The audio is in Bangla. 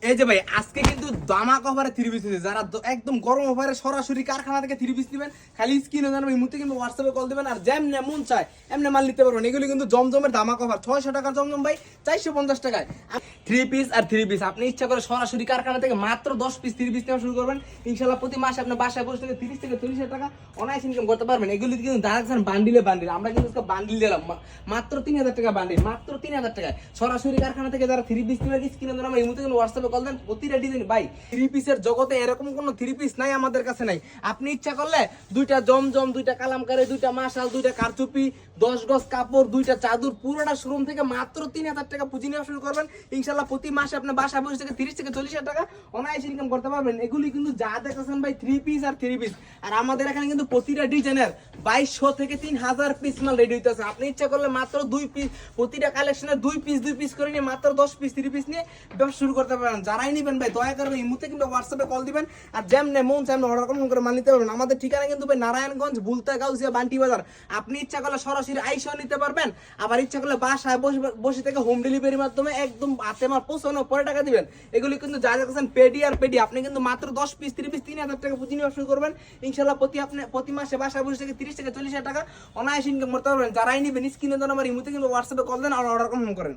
এই যে ভাই আজকে কিন্তু দামাক অফারে 3 পিস নিতে যারা একদম গরম অফারে সরাসরি কারখানা থেকে 3 পিস নেবেন, খালি স্ক্রিনে জানাবেন এই মুহূর্তে কিন্তু হোয়াটসঅ্যাপে কল দিবেন আর যেমনে মন চায় এমনি মাল নিতে পারবেন। এগুলি কিন্তু জমজমের দামাক অফার 600 টাকা জমজম ভাই 450 টাকায় 3 পিস আর 3 পিস। আপনি ইচ্ছা করে সরাসরি কারখানা থেকে মাত্র 10 পিস 3 পিস নেওয়া শুরু করবেন, ইনশাআল্লাহ প্রতি মাসে আপনি বাসায় বসে থেকে 30 থেকে 40 টাকা অনায়াসে ইনকাম করতে পারবেন। এগুলি কিন্তু ডাইরেকশন বান্ডিলে বান্ডিল, আমরা কিন্তু বান্ডিল দিলাম মাত্র 3000 টাকা বান্ডিল, মাত্র 3000 টাকায় সরাসরি কারখানা থেকে যারা 3 পিস নেবেন স্ক্রিনে জানাবেন এই মুহূর্তে কিন্তু হোয়াটসঅ্যাপে কল দেন। প্রতিটা ডিজাইন ভাই 3 পিসের জগতে এরকম কোনো 3 পিস নাই আমাদের কাছে নাই। আপনি ইচ্ছা করলে দুইটা জমজম, দুইটা কালামকারী, দুইটা মাশাল, দুইটা কারচুপি, 10 গজ কাপড়, দুইটা চাদর পুরোটা শোরুম থেকে মাত্র 3000 টাকা পুঁজি নেওয়া শুরু করবেন, ইনশাআল্লাহ প্রতি মাসে আপনি বাসায় বসে থেকে 30 থেকে 40 টাকা অনায়াসে ইনকাম করতে পারবেন। এগুলি কিন্তু যা দেখতেছেন ভাই 3 পিস আর 3 পিস, আর আমাদের এখানে কিন্তু প্রতিটা ডিজাইনের 2200 থেকে 3000 পিস মাল রেডি হইতেছে। আপনি ইচ্ছা করলে মাত্র 2 পিস প্রতিটা কালেকশনে 2 পিস করে নিয়ে মাত্র 10 পিস 3 পিস নিয়ে ব্যবসা শুরু করতে পারেন। যারাই নেবেন ভাই দয়া করে এই মুহূর্তে কিন্তু হোয়াটসঅ্যাপে কল দিবেন আর যেমনে মন চাইলে অর্ডার করে মাল নিতে পারবেন। আমাদের ঠিকানা কিন্তু ভাই নারায়ণগঞ্জ, বুলতা, গাউসিয়া, বান্টি বাজার। আপনি ইচ্ছা করলে সরাসরি আইসাও নিতে পারবেন, আবার ইচ্ছা করলে বাসায় বসে থেকে হোম ডেলিভারির মাধ্যমে একদম হাতে মাল পৌঁছানো পরে টাকা দিবেন। এগুলি কিন্তু যা দেখছেন পেডি আর পেডি, আপনি কিন্তু মাত্র 10 পিস 3 পিস 3000 টাকা পুঁজি নিয়ে শুরু করবেন, ইনশাআল্লাহ প্রতি মাসে বাসায় বসে থেকে 30 থেকে 40 টাকা অনায়াসে ইনকাম করতে পারবেন। যারাই নেবেন স্ক্রিনে দেন আমার এই মুহূর্তে কিন্তু হোয়াটসঅ্যাপে কল দেন আর অর্ডার করেন।